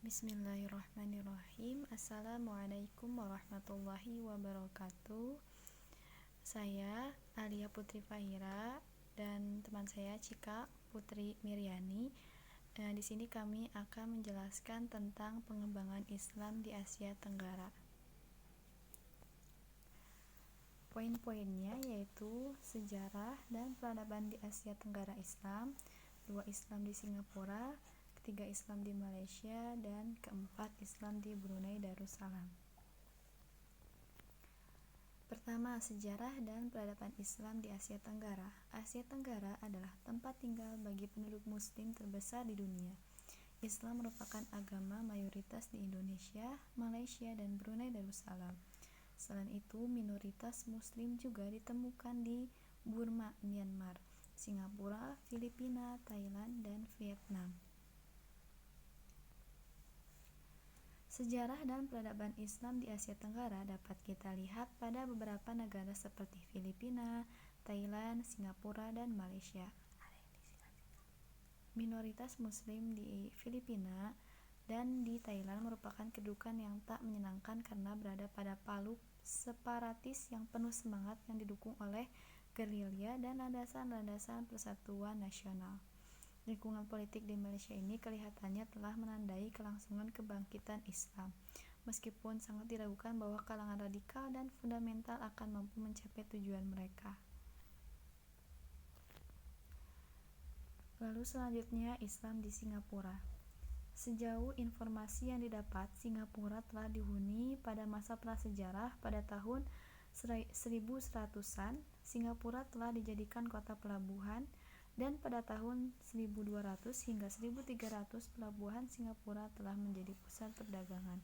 Bismillahirrahmanirrahim. Assalamualaikum warahmatullahi wabarakatuh. Saya Alia Putri Fahira dan teman saya Cika Putri Miryani. Di sini kami akan menjelaskan tentang pengembangan Islam di Asia Tenggara. Poin-poinnya yaitu sejarah dan peradaban di Asia Tenggara Islam, 2 Islam di Singapura, ketiga Islam di Malaysia, dan keempat Islam di Brunei Darussalam. Pertama, sejarah dan peradaban Islam di Asia Tenggara. Asia Tenggara adalah tempat tinggal bagi penduduk muslim terbesar di dunia. Islam merupakan agama mayoritas di Indonesia, Malaysia, dan Brunei Darussalam. Selain itu, minoritas muslim juga ditemukan di Burma, Myanmar, Singapura, Filipina, Thailand, dan Vietnam. Sejarah dan peradaban Islam di Asia Tenggara dapat kita lihat pada beberapa negara seperti Filipina, Thailand, Singapura, dan Malaysia. Minoritas Muslim di Filipina dan di Thailand merupakan kedudukan yang tak menyenangkan karena berada pada paluk separatis yang penuh semangat yang didukung oleh gerilya dan landasan-landasan persatuan nasional. Lingkungan politik di Malaysia ini kelihatannya telah menandai kelangsungan kebangkitan Islam, meskipun sangat diragukan bahwa kalangan radikal dan fundamental akan mampu mencapai tujuan mereka. Lalu selanjutnya, Islam di Singapura. Sejauh informasi yang didapat, Singapura telah dihuni pada masa prasejarah pada tahun 1100-an. Singapura telah dijadikan kota pelabuhan, dan pada tahun 1200 hingga 1300 pelabuhan Singapura telah menjadi pusat perdagangan.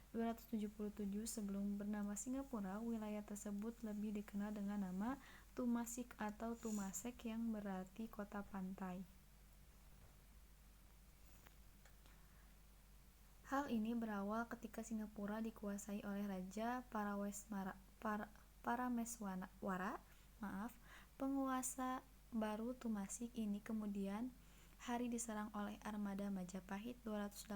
277 sebelum bernama Singapura, wilayah tersebut lebih dikenal dengan nama Tumasik atau Tumasek yang berarti kota pantai. Hal ini berawal ketika Singapura dikuasai oleh Raja Parameswara. Penguasa baru Tumasik ini kemudian hari diserang oleh armada Majapahit 280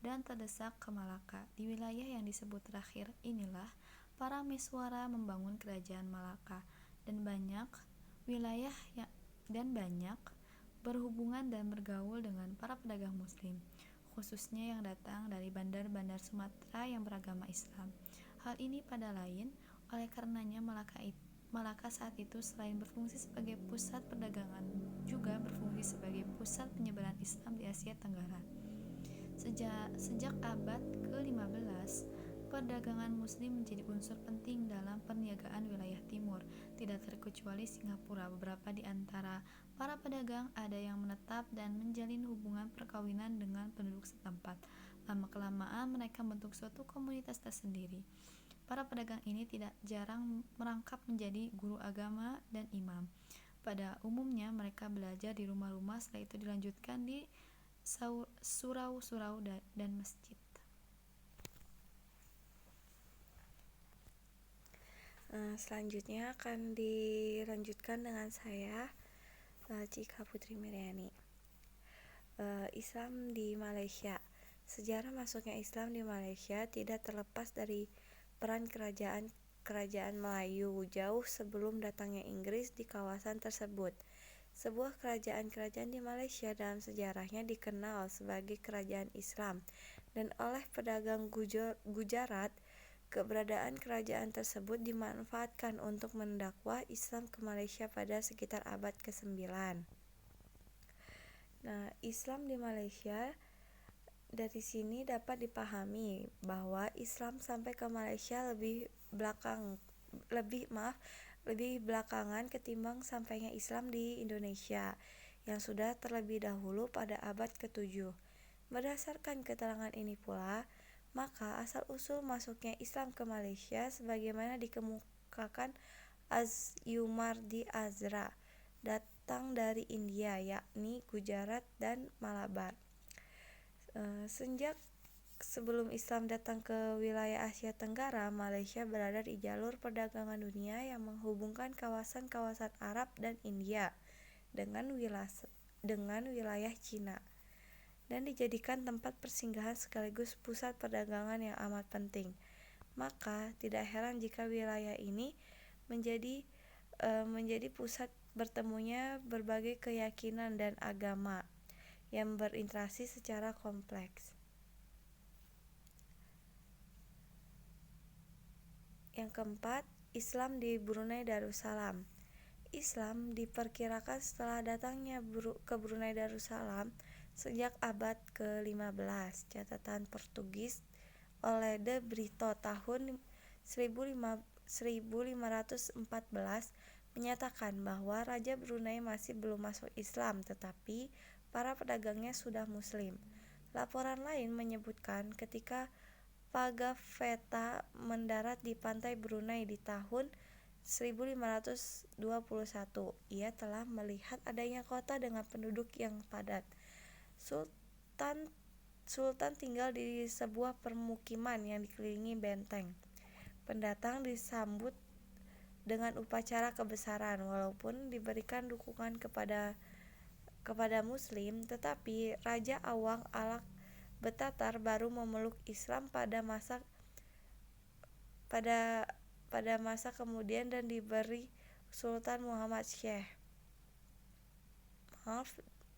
dan terdesak ke Malaka. Di wilayah yang disebut terakhir inilah Parameswara membangun kerajaan Malaka dan banyak berhubungan dan bergaul dengan para pedagang muslim, khususnya yang datang dari bandar-bandar Sumatera yang beragama Islam. Hal ini pada lain, oleh karenanya Malaka saat itu selain berfungsi sebagai pusat perdagangan, juga berfungsi sebagai pusat penyebaran Islam di Asia Tenggara. Sejak abad ke-15, perdagangan muslim menjadi unsur penting dalam perniagaan wilayah timur, tidak terkecuali Singapura. Beberapa di antara para pedagang ada yang menetap dan menjalin hubungan perkawinan dengan penduduk setempat. Lama-kelamaan mereka membentuk suatu komunitas tersendiri. Para pedagang ini tidak jarang merangkap menjadi guru agama dan imam. Pada umumnya mereka belajar di rumah-rumah, setelah itu dilanjutkan di surau-surau dan masjid. Selanjutnya akan dilanjutkan dengan saya, Cika Putri Miryani. Islam di Malaysia. Sejarah masuknya Islam di Malaysia tidak terlepas dari peran kerajaan Melayu jauh sebelum datangnya Inggris di kawasan tersebut. Sebuah kerajaan di Malaysia dalam sejarahnya dikenal sebagai kerajaan Islam, dan oleh pedagang Gujarat, keberadaan kerajaan tersebut dimanfaatkan untuk mendakwah Islam ke Malaysia pada sekitar abad ke-9. Islam di Malaysia, dari sini dapat dipahami bahwa Islam sampai ke Malaysia lebih belakangan ketimbang sampainya Islam di Indonesia yang sudah terlebih dahulu pada abad ke-7. Berdasarkan keterangan ini pula, maka asal-usul masuknya Islam ke Malaysia sebagaimana dikemukakan Az-Yumardi Azra datang dari India, yakni Gujarat dan Malabar. Sejak sebelum Islam datang ke wilayah Asia Tenggara, Malaysia berada di jalur perdagangan dunia yang menghubungkan kawasan-kawasan Arab dan India dengan wilayah Cina. dan dijadikan tempat persinggahan sekaligus pusat perdagangan yang amat penting. Maka tidak heran jika wilayah ini menjadi menjadi pusat bertemunya berbagai keyakinan dan agama yang berinteraksi secara kompleks. Yang keempat, Islam di Brunei Darussalam. Islam diperkirakan setelah datangnya ke Brunei Darussalam sejak abad ke-15. Catatan Portugis oleh De Brito tahun 1514 menyatakan bahwa Raja Brunei masih belum masuk Islam, tetapi para pedagangnya sudah Muslim. Laporan lain menyebutkan ketika Pagafetta mendarat di pantai Brunei di tahun 1521, ia telah melihat adanya kota dengan penduduk yang padat. Sultan tinggal di sebuah permukiman yang dikelilingi benteng. Pendatang disambut dengan upacara kebesaran, walaupun diberikan dukungan kepada Muslim, tetapi Raja Awang Alak Betatar baru memeluk Islam pada masa kemudian dan diberi Sultan Muhammad Syekh.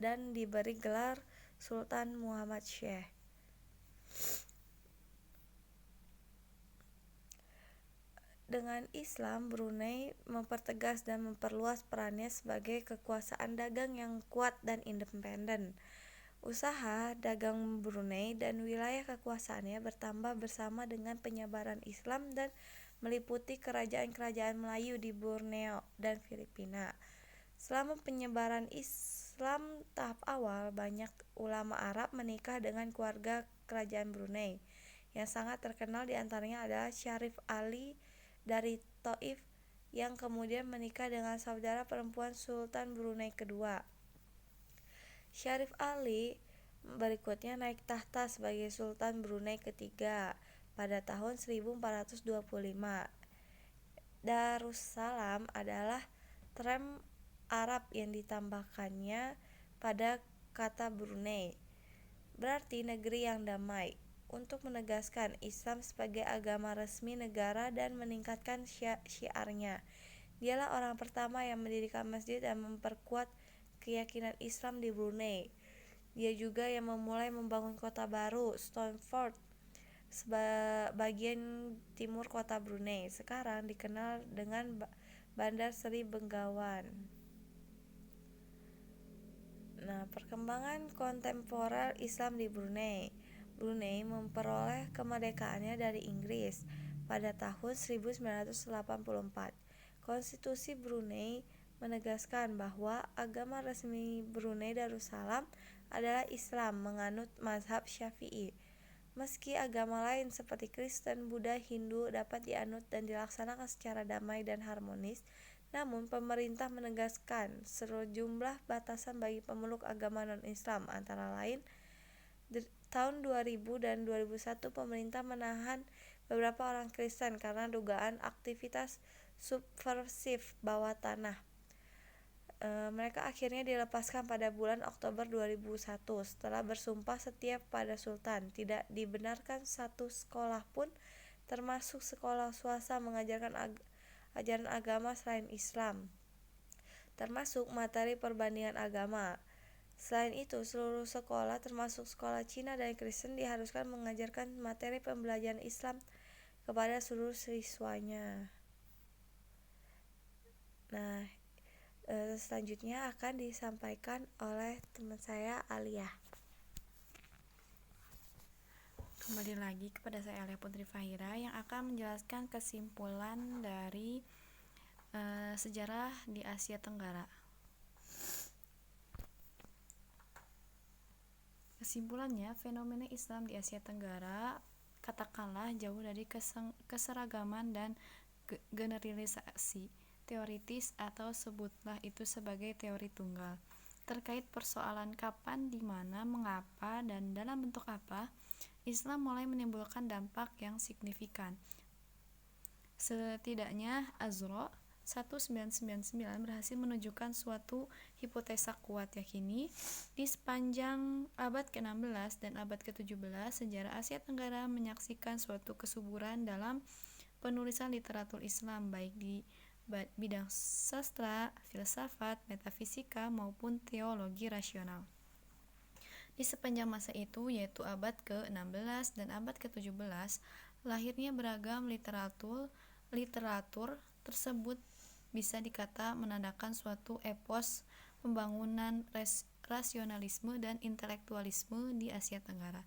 Dan diberi gelar Sultan Muhammad Syekh. Dengan Islam, Brunei mempertegas dan memperluas perannya sebagai kekuasaan dagang yang kuat dan independen. Usaha dagang Brunei dan wilayah kekuasaannya bertambah bersama dengan penyebaran Islam dan meliputi kerajaan-kerajaan Melayu di Borneo dan Filipina. Selama penyebaran Islam tahap awal, banyak ulama Arab menikah dengan keluarga kerajaan Brunei. Yang sangat terkenal diantaranya adalah Syarif Ali dari Taif yang kemudian menikah dengan saudara perempuan Sultan Brunei kedua. Syarif Ali berikutnya naik tahta sebagai Sultan Brunei ketiga pada tahun 1425. Darussalam adalah term Arab yang ditambahkannya pada kata Brunei, berarti negeri yang damai, untuk menegaskan Islam sebagai agama resmi negara dan meningkatkan syiarnya. Dialah orang pertama yang mendirikan masjid dan memperkuat keyakinan Islam di Brunei. Dia juga yang memulai membangun kota baru, Stone Fort, bagian timur kota Brunei, sekarang dikenal dengan Bandar Seri Begawan. Perkembangan kontemporer Islam di Brunei. Brunei memperoleh kemerdekaannya dari Inggris pada tahun 1984. Konstitusi Brunei menegaskan bahwa agama resmi Brunei Darussalam adalah Islam menganut mazhab Syafi'i. Meski agama lain seperti Kristen, Buddha, Hindu dapat dianut dan dilaksanakan secara damai dan harmonis, namun pemerintah menegaskan sejumlah batasan bagi pemeluk agama non-Islam, antara lain tahun 2000 dan 2001 pemerintah menahan beberapa orang Kristen karena dugaan aktivitas subversif bawah tanah. Mereka akhirnya dilepaskan pada bulan Oktober 2001 setelah bersumpah setia pada Sultan. Tidak dibenarkan satu sekolah pun, termasuk sekolah swasta, mengajarkan ajaran agama selain Islam, termasuk materi perbandingan agama. Selain itu, seluruh sekolah, termasuk sekolah Cina dan Kristen, diharuskan mengajarkan materi pembelajaran Islam kepada seluruh siswanya. Selanjutnya akan disampaikan oleh teman saya, Alia. Kembali lagi kepada saya, Alia Putri Fahira, yang akan menjelaskan kesimpulan dari sejarah di Asia Tenggara. Kesimpulannya, fenomena Islam di Asia Tenggara katakanlah jauh dari keseragaman dan generalisasi teoritis, atau sebutlah itu sebagai teori tunggal, terkait persoalan kapan, di mana, mengapa, dan dalam bentuk apa Islam mulai menimbulkan dampak yang signifikan. Setidaknya Azra 1999 berhasil menunjukkan suatu hipotesa kuat, yakini di sepanjang abad ke-16 dan abad ke-17 sejarah Asia Tenggara menyaksikan suatu kesuburan dalam penulisan literatur Islam, baik di bidang sastra, filsafat, metafisika, maupun teologi rasional. Di sepanjang masa itu, yaitu abad ke-16 dan abad ke-17, lahirnya beragam literatur tersebut bisa dikata menandakan suatu epos pembangunan rasionalisme dan intelektualisme di Asia Tenggara,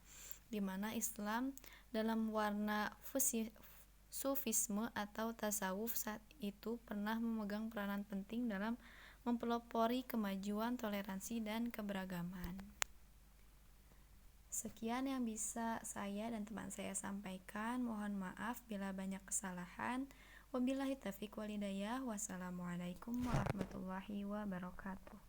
di mana Islam dalam warna Sufisme atau tasawuf saat itu pernah memegang peranan penting dalam mempelopori kemajuan, toleransi, dan keberagaman. Sekian yang bisa saya dan teman saya sampaikan. Mohon maaf bila banyak kesalahan. Wabillahi taufiq wal hidayah. Wassalamualaikum warahmatullahi wabarakatuh.